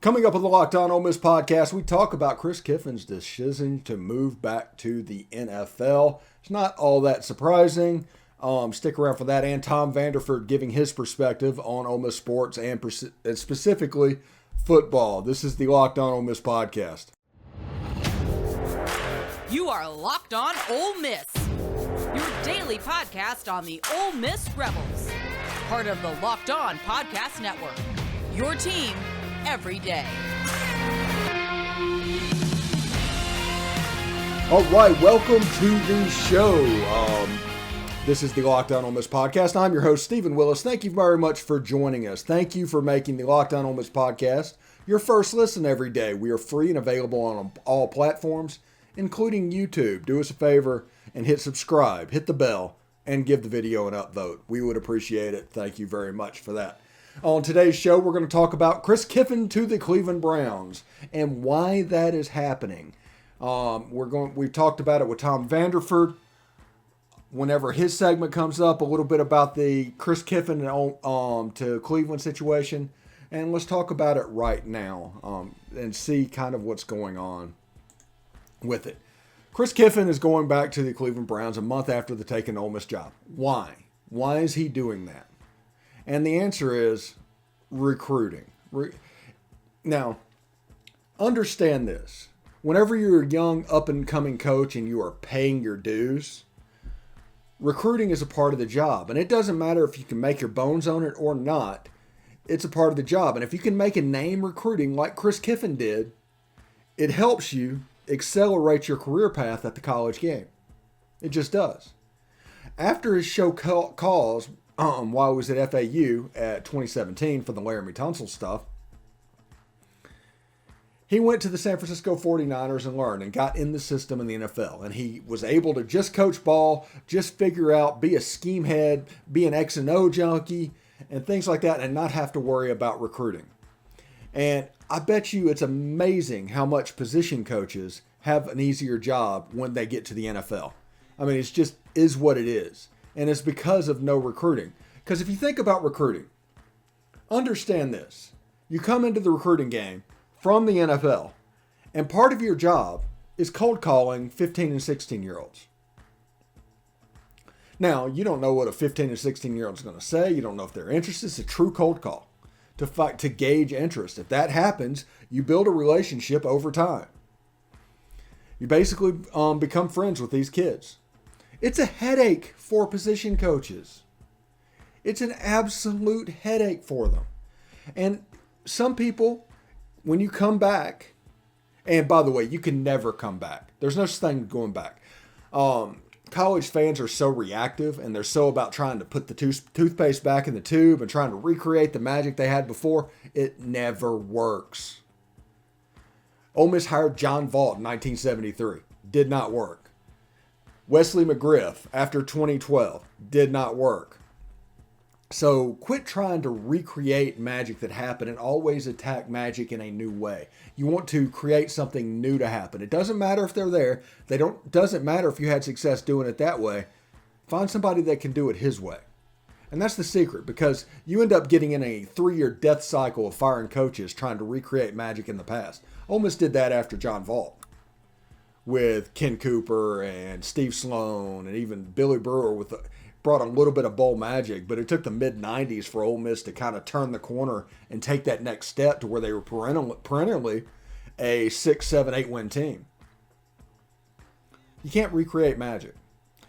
Coming up on the Locked On Ole Miss podcast, we talk about Chris Kiffin's decision to move back to the NFL. It's not all that surprising. Stick around for that. And Tom Vanderford giving his perspective on Ole Miss Sports and specifically football. This is the Locked On Ole Miss podcast. You are Locked On Ole Miss, your daily podcast on the Ole Miss Rebels. Part of the Locked On Podcast Network, your team every day. All right, welcome to the show. This is the Locked On Ole Miss podcast. I'm your host, Stephen Willis. Thank you very much for joining us. Thank you for making the Locked On Ole Miss podcast your first listen every day. We are free and available on all platforms, including YouTube. Do us a favor and hit subscribe, hit the bell, and give the video an upvote. We would appreciate it. Thank you very much for that. On today's show, we're going to talk about Chris Kiffin to the Cleveland Browns and why that is happening. We talked about it with Tom Vanderford. Whenever his segment comes up, a little bit about the Chris Kiffin to Cleveland situation, and let's talk about it right now and see kind of what's going on with it. Chris Kiffin is going back to the Cleveland Browns a month after the taking Ole Miss job. Why? Why is he doing that? And the answer is recruiting. Now, understand this. Whenever you're a young, up-and-coming coach and you are paying your dues, recruiting is a part of the job. And it doesn't matter if you can make your bones on it or not. It's a part of the job. And if you can make a name recruiting like Chris Kiffin did, it helps you accelerate your career path at the college game. It just does. After his show calls, while he was at FAU at 2017 for the Laramie Tunsil stuff, he went to the San Francisco 49ers and learned and got in the system in the NFL. And he was able to just coach ball, just figure out, be a scheme head, be an X and O junkie, and things like that, and not have to worry about recruiting. And I bet you it's amazing how much position coaches have an easier job when they get to the NFL. I mean, it's just is what it is. And it's because of no recruiting. Because if you think about recruiting, understand this. You come into the recruiting game from the NFL, and part of your job is cold calling 15 and 16-year-olds. Now, you don't know what a 15 and 16-year-old is going to say. You don't know if they're interested. It's a true cold call to gauge interest. If that happens, you build a relationship over time. You basically become friends with these kids. It's a headache for position coaches. It's an absolute headache for them. And some people, when you come back, and by the way, you can never come back. There's no such thing as going back. College fans are so reactive, and they're so about trying to put the toothpaste back in the tube and trying to recreate the magic they had before. It never works. Ole Miss hired John Vaught in 1973. Did not work. Wesley McGriff after 2012 did not work. So quit trying to recreate magic that happened and always attack magic in a new way. You want to create something new to happen. It doesn't matter if they're there. Doesn't matter if you had success doing it that way. Find somebody that can do it his way. And that's the secret, because you end up getting in a 3-year death cycle of firing coaches trying to recreate magic in the past. Ole Miss did that after John Vaught, with Ken Cooper and Steve Sloan and even Billy Brewer brought a little bit of bowl magic, but it took the mid-90s for Ole Miss to kind of turn the corner and take that next step to where they were perennially a 6, 7, 8 win team. You can't recreate magic.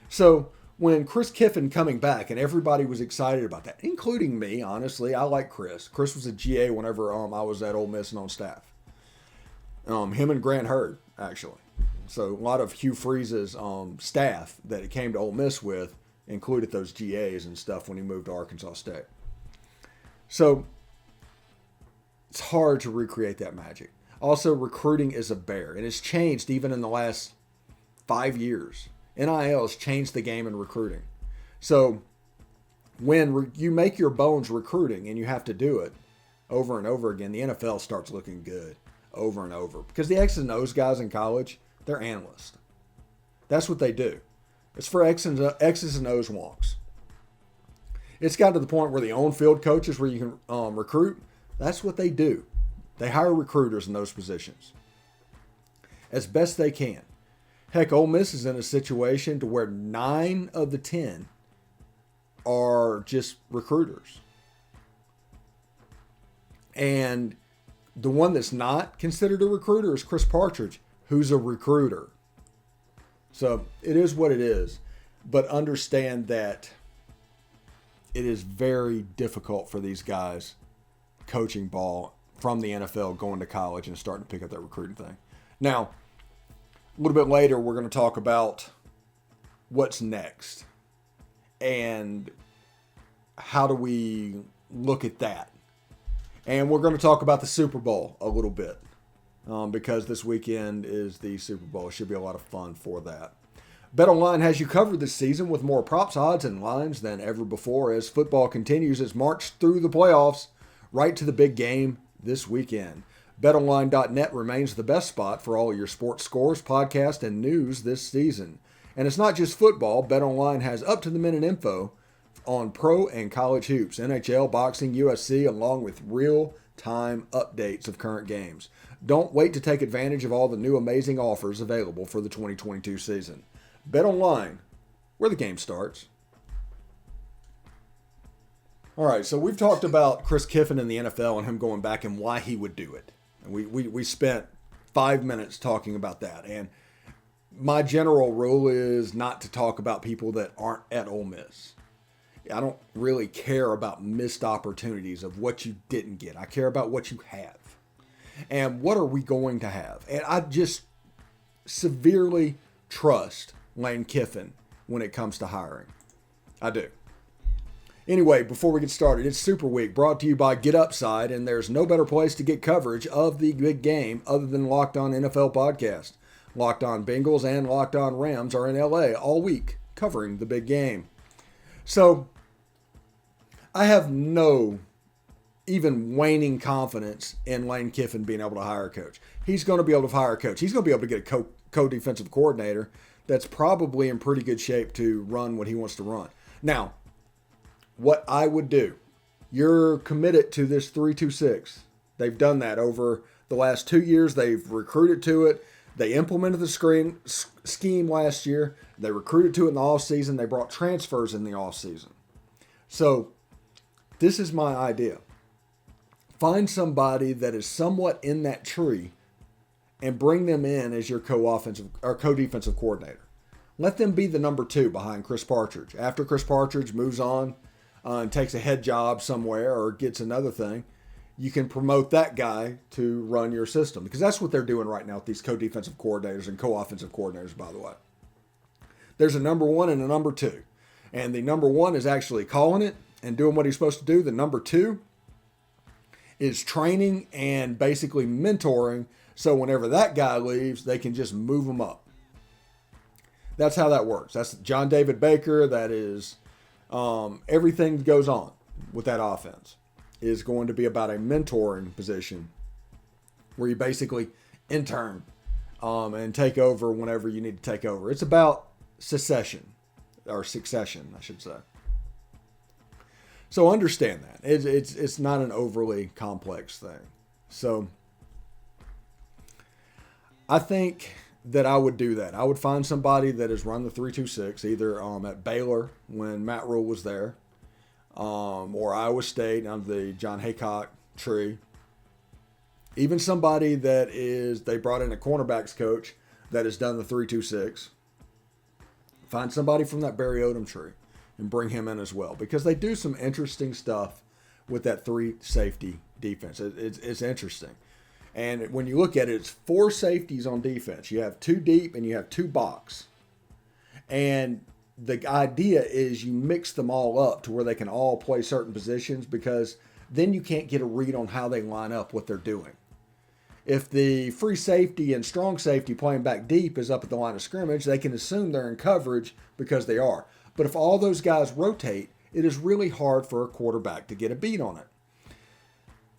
So when Chris Kiffin coming back, and everybody was excited about that, including me, honestly, I like Chris. Chris was a GA whenever I was at Ole Miss and on staff. Him and Grant Hurd, actually. So a lot of Hugh Freeze's staff that he came to Ole Miss with included those GAs and stuff when he moved to Arkansas State. So it's hard to recreate that magic. Also, recruiting is a bear, and it's changed even in the last 5 years. NIL has changed the game in recruiting. So when you make your bones recruiting and you have to do it over and over again, the NFL starts looking good over and over. Because the X's and O's guys in college, they're analysts. That's what they do. It's for X's and O's wonks. It's got to the point where the on-field coaches where you can recruit, that's what they do. They hire recruiters in those positions as best they can. Heck, Ole Miss is in a situation to where 9 of the 10 are just recruiters. And the one that's not considered a recruiter is Chris Partridge, who's a recruiter. So it is what it is. But understand that it is very difficult for these guys coaching ball from the NFL, going to college and starting to pick up that recruiting thing. Now, a little bit later, we're going to talk about what's next and how do we look at that. And we're going to talk about the Super Bowl a little bit because this weekend is the Super Bowl. It should be a lot of fun for that. BetOnline has you covered this season with more props, odds, and lines than ever before as football continues its march through the playoffs right to the big game this weekend. BetOnline.net remains the best spot for all your sports scores, podcasts, and news this season. And it's not just football. BetOnline has up-to-the-minute info on pro and college hoops, NHL, boxing, UFC, along with real-time updates of current games. Don't wait to take advantage of all the new amazing offers available for the 2022 season. BetOnline, where the game starts. All right, so we've talked about Chris Kiffin in the NFL and him going back and why he would do it. And we spent 5 minutes talking about that. And my general rule is not to talk about people that aren't at Ole Miss. I don't really care about missed opportunities of what you didn't get. I care about what you have. And what are we going to have? And I just severely trust Lane Kiffin when it comes to hiring. I do. Anyway, before we get started, it's Super Week brought to you by Get Upside, and there's no better place to get coverage of the big game other than Locked On NFL Podcast. Locked On Bengals and Locked On Rams are in LA all week covering the big game. So, I have no even waning confidence in Lane Kiffin being able to hire a coach. He's going to be able to hire a coach. He's going to be able to get a co-defensive coordinator that's probably in pretty good shape to run what he wants to run. Now, what I would do, you're committed to this 3-2-6. They've done that over the last 2 years. They've recruited to it. They implemented the scheme last year. They recruited to it in the offseason. They brought transfers in the offseason. So this is my idea. Find somebody that is somewhat in that tree and bring them in as your co-offensive or co-defensive coordinator. Let them be the number 2 behind Chris Partridge. After Chris Partridge moves on and takes a head job somewhere or gets another thing, you can promote that guy to run your system. Because that's what they're doing right now with these co-defensive coordinators and co-offensive coordinators, by the way. There's a number 1 and a number 2. And the number 1 is actually calling it and doing what he's supposed to do. The number 2 is training and basically mentoring. So whenever that guy leaves, they can just move him up. That's how that works. That's John David Baker. That is everything that goes on with that offense is going to be about a mentoring position where you basically intern and take over whenever you need to take over. It's about succession, I should say. So understand that. It's not an overly complex thing. So I think that I would do that. I would find somebody that has run the 3-2-6, either at Baylor when Matt Rule was there, or Iowa State under the John Haycock tree. Even somebody that they brought in a cornerbacks coach that has done the 3-2-6. Find somebody from that Barry Odom tree and bring him in as well, because they do some interesting stuff with that 3 safety defense. It's interesting. And when you look at it, it's 4 safeties on defense. You have 2 deep and you have 2 box. And the idea is you mix them all up to where they can all play certain positions, because then you can't get a read on how they line up, what they're doing. If the free safety and strong safety playing back deep is up at the line of scrimmage, they can assume they're in coverage because they are. But if all those guys rotate, it is really hard for a quarterback to get a beat on it.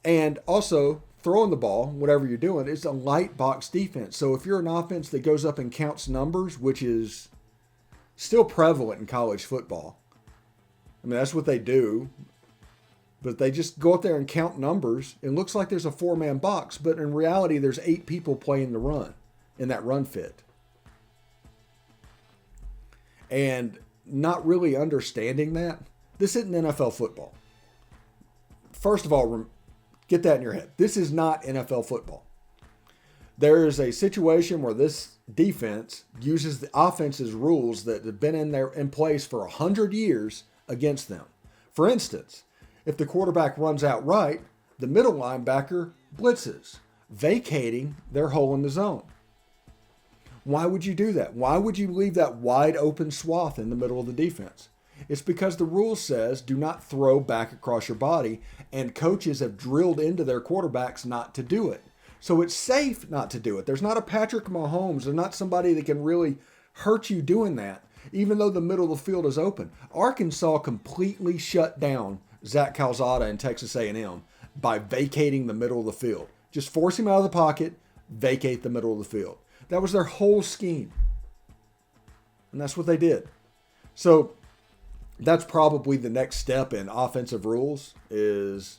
And also, throwing the ball, whatever you're doing, it's a light box defense. So if you're an offense that goes up and counts numbers, which is still prevalent in college football, I mean, that's what they do. But they just go up there and count numbers. It looks like there's a 4-man box, but in reality, there's 8 people playing the run in that run fit. And not really understanding that. This isn't NFL football. First of all, get that in your head. This is not NFL football. There is a situation where this defense uses the offense's rules that have been in place for 100 years against them. For instance, if the quarterback runs out right, the middle linebacker blitzes, vacating their hole in the zone. Why would you do that? Why would you leave that wide open swath in the middle of the defense? It's because the rule says do not throw back across your body, and coaches have drilled into their quarterbacks not to do it. So it's safe not to do it. There's not a Patrick Mahomes. There's not somebody that can really hurt you doing that, even though the middle of the field is open. Arkansas completely shut down Zach Calzada and Texas A&M by vacating the middle of the field. Just force him out of the pocket, vacate the middle of the field. That was their whole scheme. And that's what they did. So that's probably the next step in offensive rules, is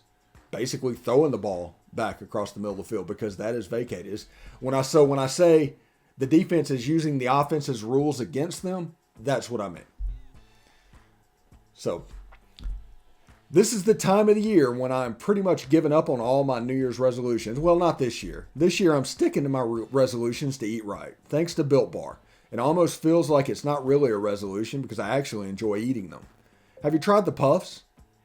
basically throwing the ball back across the middle of the field, because that is vacated. When I say the defense is using the offense's rules against them, that's what I mean. So this is the time of the year when I'm pretty much giving up on all my New Year's resolutions. Well, not this year. This year I'm sticking to my resolutions to eat right, thanks to Built Bar. It almost feels like it's not really a resolution because I actually enjoy eating them. Have you tried the Puffs?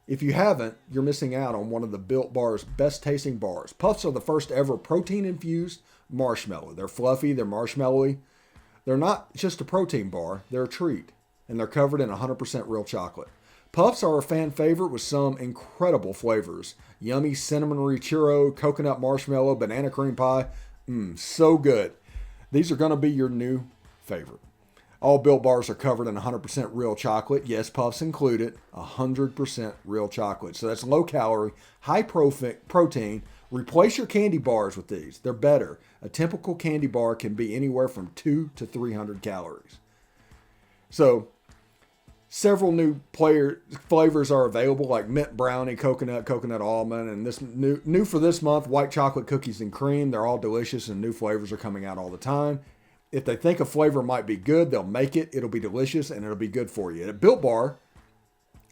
If you haven't, you're missing out on one of the Built Bar's best tasting bars. Puffs are the first ever protein-infused marshmallow. They're fluffy, they're marshmallowy. They're not just a protein bar, they're a treat. And they're covered in 100% real chocolate. Puffs are a fan favorite with some incredible flavors. Yummy cinnamon churro, coconut marshmallow, banana cream pie. So good. These are going to be your new favorite. All Built Bars are covered in 100% real chocolate. Yes, Puffs included. 100% real chocolate. So that's low calorie, high protein. Replace your candy bars with these. They're better. A typical candy bar can be anywhere from 200 to 300 calories. So several new flavors are available, like mint brownie, coconut almond, and this new for this month, white chocolate cookies and cream. They're all delicious, and new flavors are coming out all the time. If they think a flavor might be good, they'll make it. It'll be delicious, and it'll be good for you. At Built Bar,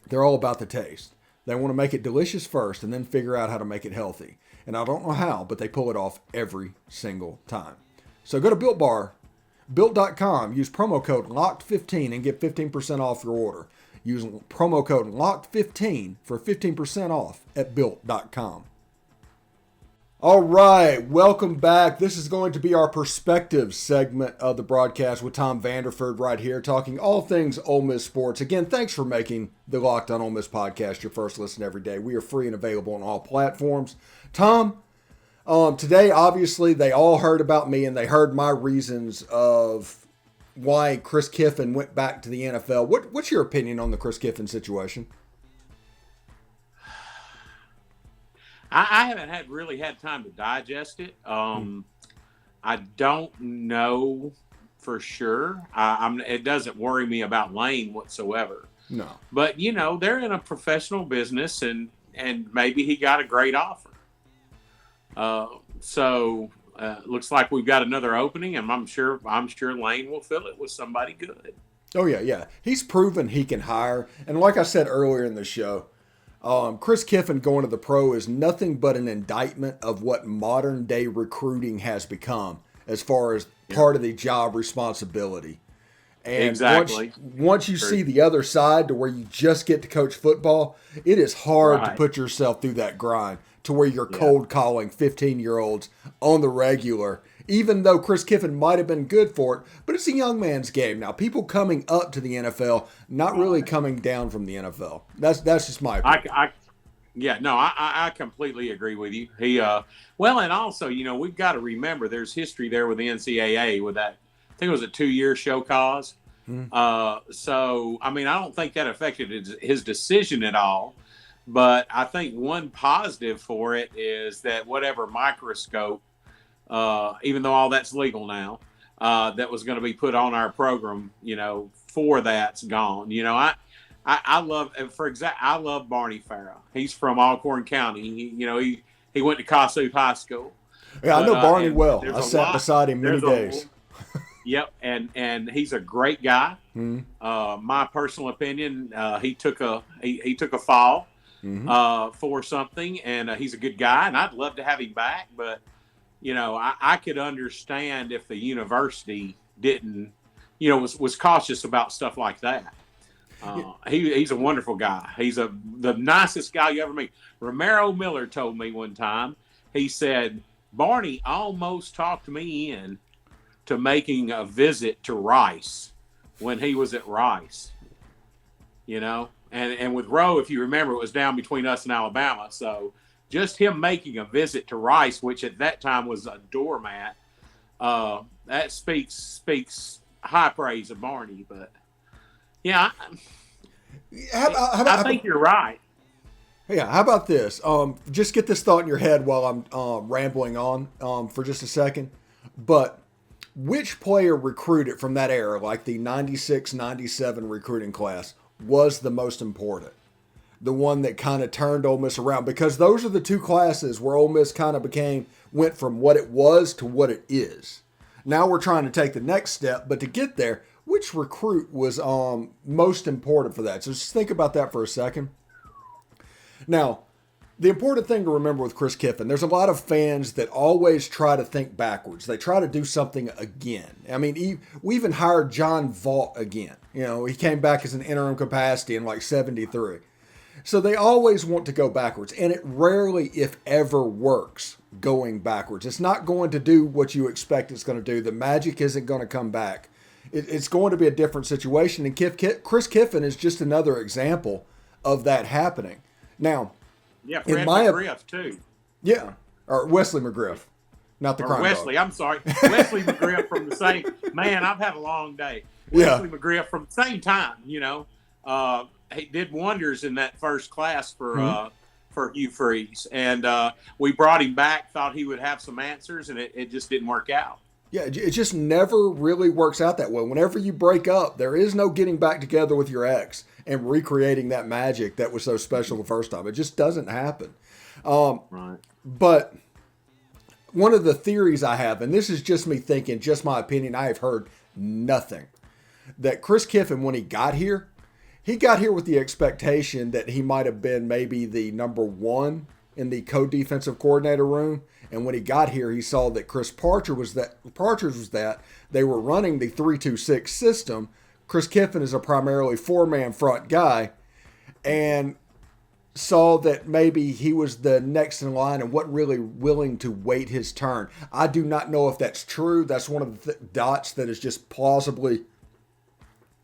they're all about the taste. They want to make it delicious first and then figure out how to make it healthy. And I don't know how, but they pull it off every single time. So go to Built Bar, Built.com, use promo code LOCKED15 and get 15% off your order. Use promo code LOCKED15 for 15% off at Built.com. All right, welcome back. This is going to be our perspective segment of the broadcast with Tom Vanderford right here, talking all things Ole Miss sports. Again, thanks for making the Locked On Ole Miss podcast your first listen every day. We are free and available on all platforms. Tom, today, obviously, they all heard about me and they heard my reasons of why Chris Kiffin went back to the NFL. What's your opinion on the Chris Kiffin situation? I haven't really had time to digest it. I don't know for sure. It doesn't worry me about Lane whatsoever. No. But, they're in a professional business, and maybe he got a great offer. So looks like we've got another opening, and I'm sure Lane will fill it with somebody good. Oh, yeah. He's proven he can hire. And like I said earlier in the show, Chris Kiffin going to the pro is nothing but an indictment of what modern day recruiting has become as far as part of the job responsibility. And exactly. Once you see the other side to where you just get to coach football, it is hard to put yourself through that grind to where you're cold calling 15-year-olds on the regular, even though Chris Kiffin might have been good for it, but it's a young man's game. Now, people coming up to the NFL, not really coming down from the NFL. That's just my opinion. I completely agree with you. And also, we've got to remember there's history there with the NCAA with that, I think it was a 2-year show cause. So, I don't think that affected his decision at all. But I think one positive for it is that whatever microscope, even though all that's legal now, that was going to be put on our program, for that's gone. I love Barney Farrell. He's from Alcorn County. He went to Kossuth High School. Yeah, I know Barney well. I sat beside him many there's days. Yep, and he's a great guy. My personal opinion, he took a fall for something, and he's a good guy, and I'd love to have him back. But I could understand if the university didn't, was cautious about stuff like that. He's a wonderful guy. He's the nicest guy you ever meet. Romero Miller told me one time. He said Barney almost talked me in to making a visit to Rice when he was at Rice, and with Roe, if you remember, it was down between us and Alabama. So just him making a visit to Rice, which at that time was a doormat, that speaks high praise of Barney. But yeah, I think you're right. Yeah, how about this? Just get this thought in your head while I'm rambling on for just a second. But which player recruited from that era, like the 96, 97 recruiting class, was the most important? The one that kind of turned Ole Miss around? Because those are the two classes where Ole Miss kind of went from what it was to what it is. Now we're trying to take the next step, but to get there, which recruit was most important for that? So just think about that for a second. Now, the important thing to remember with Chris Kiffin, there's a lot of fans that always try to think backwards. They try to do something again. I mean, we even hired John Vaught again. He came back as an interim capacity in like 73. So they always want to go backwards. And it rarely, if ever, works going backwards. It's not going to do what you expect it's going to do. The magic isn't going to come back. It's going to be a different situation. And Chris Kiffin is just another example of that happening. Now, yeah, Fred McGriff too. Yeah, or Wesley McGriff, not the crime Wesley. dog. I'm sorry, Wesley McGriff from the same. Man, I've had a long day. Yeah. Wesley McGriff from the same time. He did wonders in that first class for Hugh Freeze, and we brought him back. Thought he would have some answers, and it just didn't work out. Yeah, it just never really works out that way. Whenever you break up, there is no getting back together with your ex and recreating that magic that was so special the first time. It just doesn't happen. Right. But one of the theories I have, and this is just me thinking, just my opinion, I have heard nothing, that Chris Kiffin, when he got here with the expectation that he might have been maybe the number one in the co-defensive coordinator room. And when he got here, he saw that Chris Parcher was that. They were running the 3-2-6 system. Chris Kiffin is a primarily four-man front guy, and saw that maybe he was the next in line and wasn't really willing to wait his turn. I do not know if that's true. That's one of the dots that is just plausibly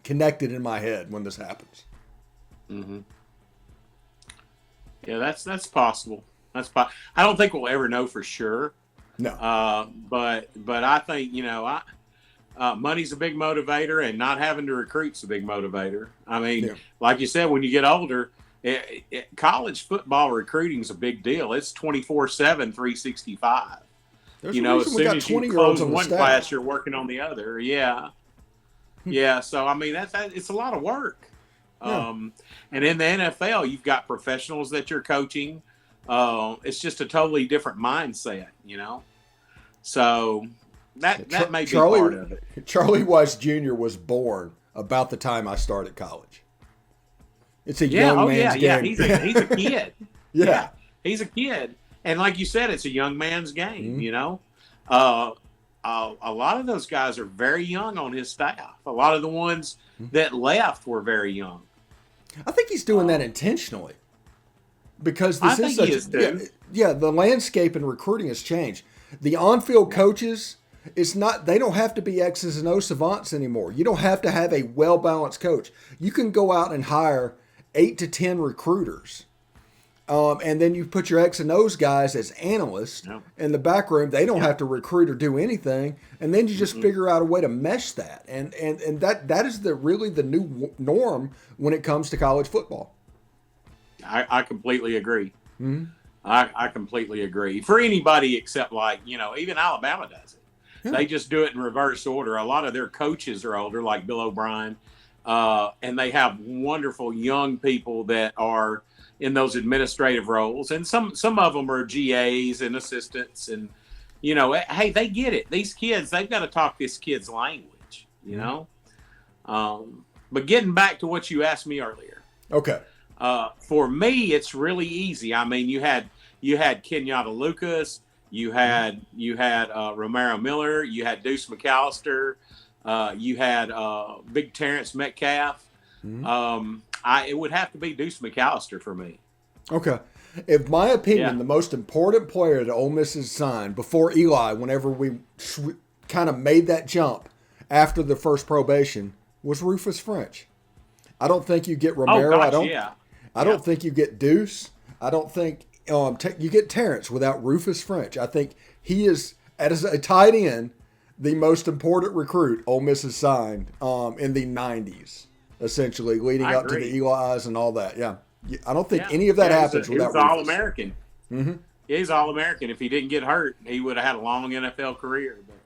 connected in my head when this happens. Mm-hmm. Yeah, that's possible. I don't think we'll ever know for sure. No. But I think, money's a big motivator, and not having to recruit's a big motivator. I mean, like you said, when you get older, college football recruiting is a big deal. It's 24/7, 365. There's as soon as you close one class, you're working on the other. Yeah. Yeah. So, I mean, it's a lot of work. Yeah. And in the NFL, you've got professionals that you're coaching. It's just a totally different mindset, So that may be part of it. Charlie Weiss Jr. was born about the time I started college. It's a young man's game. He's a kid. Yeah, he's a kid, and like you said, it's a young man's game. A lot of those guys are very young on his staff. A lot of the ones that left were very young. I think he's doing that intentionally. Because this I is think he is too. Yeah, the landscape in recruiting has changed. The on-field coaches, they don't have to be X's and O savants anymore. You don't have to have a well-balanced coach. You can go out and hire 8 to 10 recruiters. And then you put your X and O's guys as analysts in the back room. They don't have to recruit or do anything. And then you just figure out a way to mesh that. And that is really the new norm when it comes to college football. I completely agree. Mm-hmm. I completely agree. For anybody except even Alabama does it. Yeah. They just do it in reverse order. A lot of their coaches are older, like Bill O'Brien. and they have wonderful young people that are in those administrative roles, and some of them are GAs and assistants, and hey, they get it. These kids, they've got to talk this kid's language, But getting back to what you asked me earlier, okay. For me, it's really easy. I mean, you had Kenyatta Lucas, you had Romero Miller, you had Deuce McAllister, you had Big Terrence Metcalf. It would have to be Deuce McAllister for me. Okay. In my opinion, the most important player that Ole Miss has signed before Eli, whenever we kind of made that jump after the first probation, was Rufus French. I don't think you get Romero. I don't think you get Deuce. I don't think you get Terrence without Rufus French. I think he is, as a tight end, the most important recruit Ole Miss has signed in the 90s, essentially, leading up to the Eli's and all that. Yeah. I don't think any of that happens without Rufus. He's All-American. Mm-hmm. Yeah, he's All-American. If he didn't get hurt, he would have had a long NFL career. But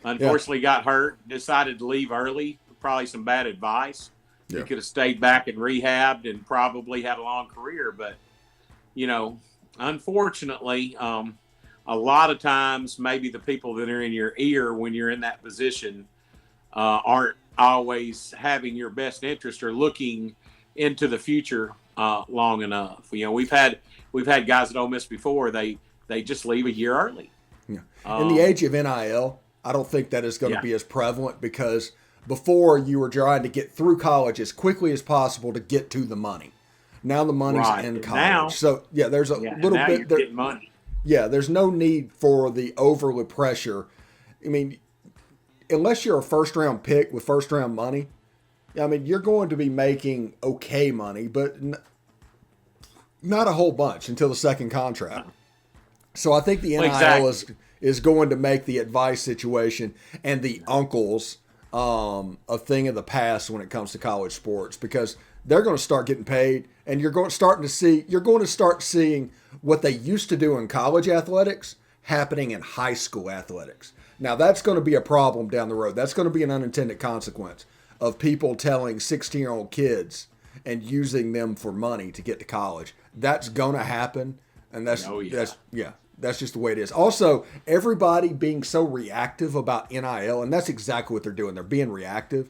unfortunately got hurt, decided to leave early. Probably some bad advice. Yeah. He could have stayed back and rehabbed and probably had a long career. But, unfortunately, a lot of times maybe the people that are in your ear when you're in that position aren't always having your best interest or looking into the future long enough. We've had guys at Ole Miss before, they just leave a year early. Yeah. In the age of NIL, I don't think that is going to be as prevalent, because before you were trying to get through college as quickly as possible to get to the money. Now the money's in college. Now, so there's a little bit there. Money. Yeah, there's no need for the overly pressure. I mean, unless you're a first-round pick with first-round money, I mean, you're going to be making okay money, but not a whole bunch until the second contract. So I think the NIL is going to make the advice situation and the uncles a thing of the past when it comes to college sports, because they're going to start getting paid, and you're going to start seeing what they used to do in college athletics happening in high school athletics. Now that's going to be a problem down the road. That's going to be an unintended consequence of people telling 16-year-old kids and using them for money to get to college. That's going to happen, and that's just the way it is. Also, everybody being so reactive about NIL, and that's exactly what they're doing. They're being reactive.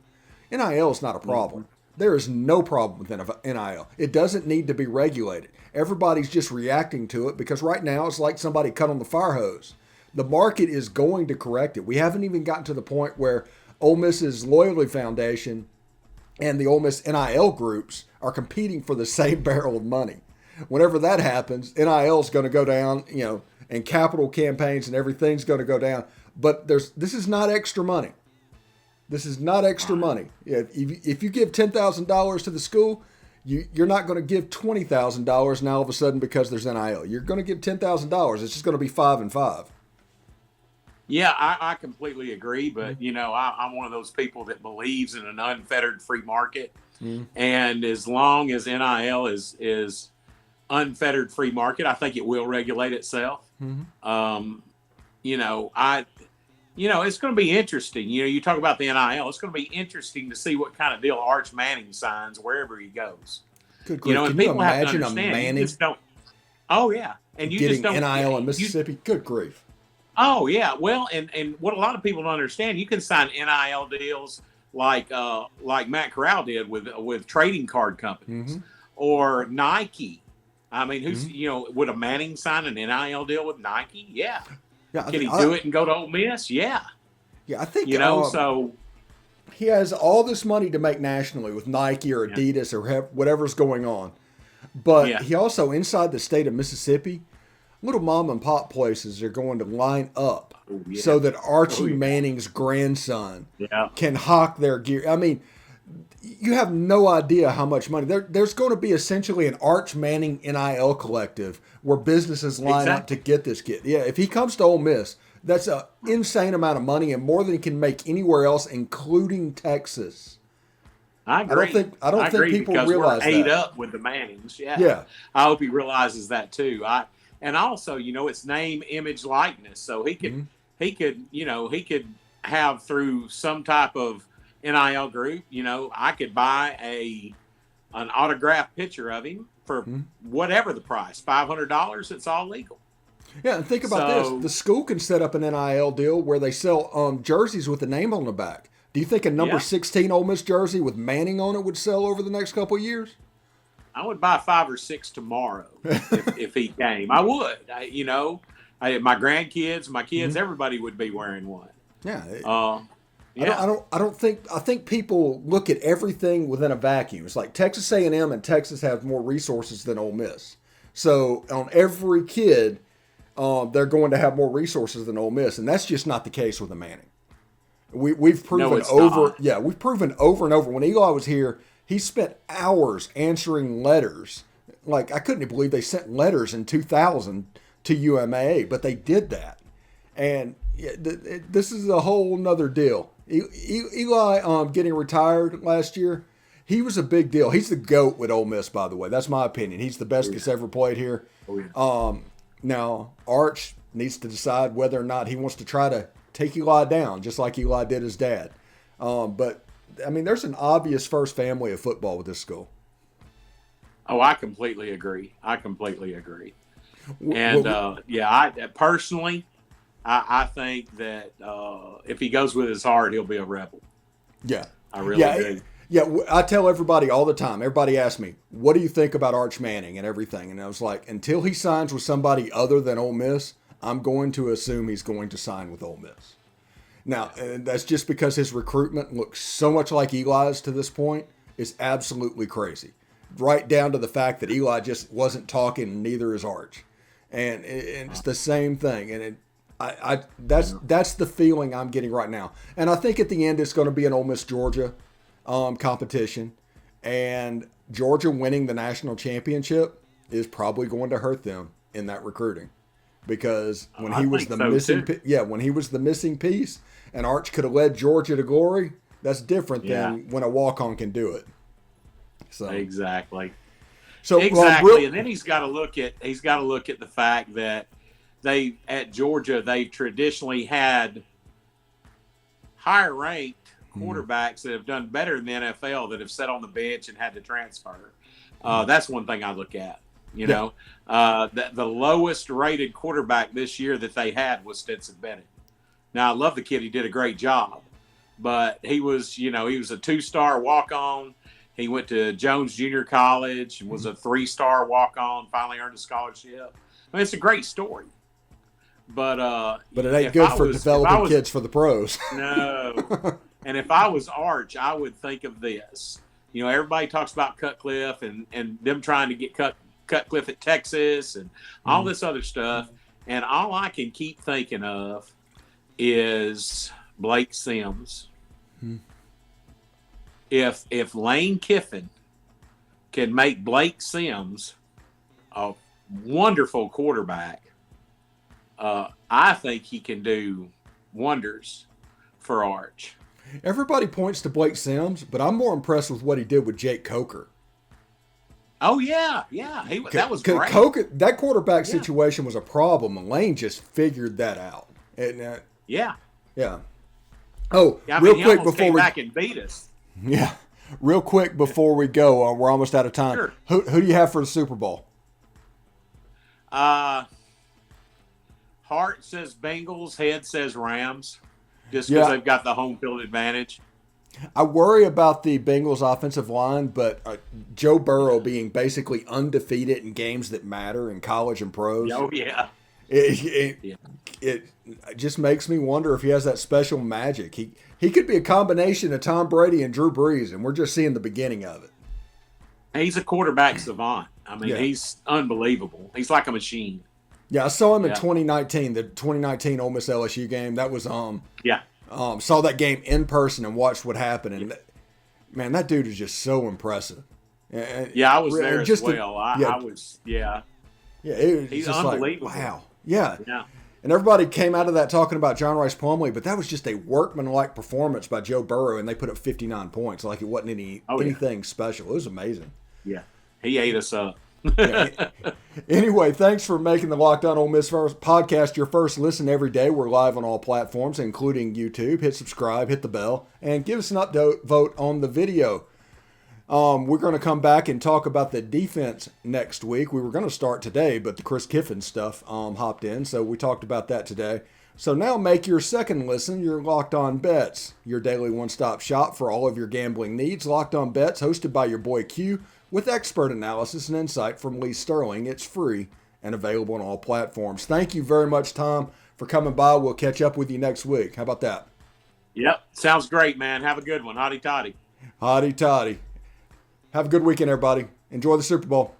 NIL is not a problem. There is no problem with NIL. It doesn't need to be regulated. Everybody's just reacting to it because right now it's like somebody cut on the fire hose. The market is going to correct it. We haven't even gotten to the point where Ole Miss's Loyalty Foundation and the Ole Miss NIL groups are competing for the same barrel of money. Whenever that happens, NIL is going to go down, and capital campaigns and everything's going to go down. But this is not extra money. This is not extra money. If you give $10,000 to the school, you're not going to give $20,000 now all of a sudden because there's NIL. You're going to give $10,000. It's just going to be 5 and 5. Yeah, I completely agree. But, I'm one of those people that believes in an unfettered free market. Mm-hmm. And as long as NIL is unfettered free market, I think it will regulate itself. Mm-hmm. It's going to be interesting. You talk about the NIL. It's going to be interesting to see what kind of deal Arch Manning signs wherever he goes. Good grief. Can you imagine a Manning? Oh, yeah. And you getting just don't, NIL in Mississippi? Good grief. Oh, yeah. Well, and what a lot of people don't understand, you can sign NIL deals like Matt Corral did with trading card companies, mm-hmm. or Nike. I mean, would a Manning sign an NIL deal with Nike? Yeah. Can he do it and go to Ole Miss? Yeah. Yeah, I think so. He has all this money to make nationally with Nike or Adidas or whatever's going on, but he also, inside the state of Mississippi, little mom and pop places are going to line up so that Archie Manning's grandson can hawk their gear. I mean, you have no idea how much money. There's going to be essentially an Arch Manning NIL collective where businesses line up to get this kid. Yeah, if he comes to Ole Miss, that's an insane amount of money and more than he can make anywhere else, including Texas. I agree. I don't think people realize that. We're ate up with the Mannings. Yeah. I hope he realizes that too. And also, it's name, image, likeness. So he could have through some type of NIL group, I could buy an autographed picture of him for whatever the price, $500. It's all legal. Yeah, and think about this: the school can set up an NIL deal where they sell jerseys with the name on the back. Do you think a number 16 Ole Miss jersey with Manning on it would sell over the next couple of years? I would buy 5 or 6 tomorrow if he came. I would. My grandkids, my kids, everybody would be wearing one. Yeah. I think people look at everything within a vacuum. It's like Texas A&M and Texas have more resources than Ole Miss. So on every kid, they're going to have more resources than Ole Miss, and that's just not the case with the Manning. We've proven we've proven over and over. When Eli was here, he spent hours answering letters. Like, I couldn't believe they sent letters in 2000 to UMAA, but they did that. And this is a whole nother deal. Eli getting retired last year, he was a big deal. He's the GOAT with Ole Miss, by the way. That's my opinion. He's the best that's ever played here. Now, Arch needs to decide whether or not he wants to try to take Eli down, just like Eli did his dad. But, I mean, there's an obvious first family of football with this school. Oh, I completely agree. And, I personally, I think that if he goes with his heart, he'll be a Rebel. Yeah. I really do. Yeah, I tell everybody all the time. Everybody asks me, what do you think about Arch Manning and everything? And I was like, until he signs with somebody other than Ole Miss, I'm going to assume he's going to sign with Ole Miss. Now, and that's just because his recruitment looks so much like Eli's to this point. It's absolutely crazy. Right down to the fact that Eli just wasn't talking, and neither is Arch. And it's the same thing. And that's the feeling I'm getting right now. And I think at the end it's going to be an Ole Miss Georgia competition. And Georgia winning the national championship is probably going to hurt them in that recruiting. Because when he was the missing piece, and Arch could have led Georgia to glory, that's different than when a walk-on can do it. So exactly. And then he's got to look at the fact that at Georgia they've traditionally had higher ranked quarterbacks that have done better in the NFL that have sat on the bench and had to transfer. That's one thing I look at. The lowest rated quarterback this year that they had was Stetson Bennett. Now, I love the kid. He did a great job. But he was a 2-star walk-on. He went to Jones Junior College, was a 3-star walk-on, finally earned a scholarship. I mean, it's a great story. But it ain't good for developing kids for the pros. No. And if I was Arch, I would think of this. Everybody talks about Cutcliffe and them trying to get Cutcliffe at Texas and all this other stuff. And all I can keep thinking of is Blake Sims. If Lane Kiffin can make Blake Sims a wonderful quarterback, I think he can do wonders for Arch. Everybody points to Blake Sims, but I'm more impressed with what he did with Jake Coker. Oh, yeah. That was great. Coker, that quarterback situation was a problem, and Lane just figured that out. And, yeah. Oh, real quick before we back and beat us. Yeah, real quick before we go, we're almost out of time. Sure. Who do you have for the Super Bowl? Heart says Bengals, head says Rams, just because they've got the home field advantage. I worry about the Bengals offensive line, but Joe Burrow being basically undefeated in games that matter in college and pros. Oh, yeah. It just makes me wonder if he has that special magic. He could be a combination of Tom Brady and Drew Brees, and we're just seeing the beginning of it. He's a quarterback savant. I mean, he's unbelievable. He's like a machine. Yeah, I saw him in 2019, the 2019 Ole Miss LSU game. That was saw that game in person and watched what happened, and man, that dude is just so impressive. I was there as well. I was. Yeah, he's just unbelievable. Like, wow. Yeah. And everybody came out of that talking about John Rice Plumlee, but that was just a workmanlike performance by Joe Burrow, and they put up 59 points. Like it wasn't anything special. It was amazing. Yeah, he ate us up. Yeah. Anyway, thanks for making the Locked On Ole Miss podcast your first listen every day. We're live on all platforms, including YouTube. Hit subscribe, hit the bell, and give us an upvote on the video. We're going to come back and talk about the defense next week. We were going to start today, but the Chris Kiffin stuff hopped in, so we talked about that today. So now make your second listen your Locked On Bets, your daily one-stop shop for all of your gambling needs. Locked On Bets, hosted by your boy Q, with expert analysis and insight from Lee Sterling. It's free and available on all platforms. Thank you very much, Tom, for coming by. We'll catch up with you next week. How about that? Yep. Sounds great, man. Have a good one. Hotty toddy. Hotty toddy. Have a good weekend, everybody. Enjoy the Super Bowl.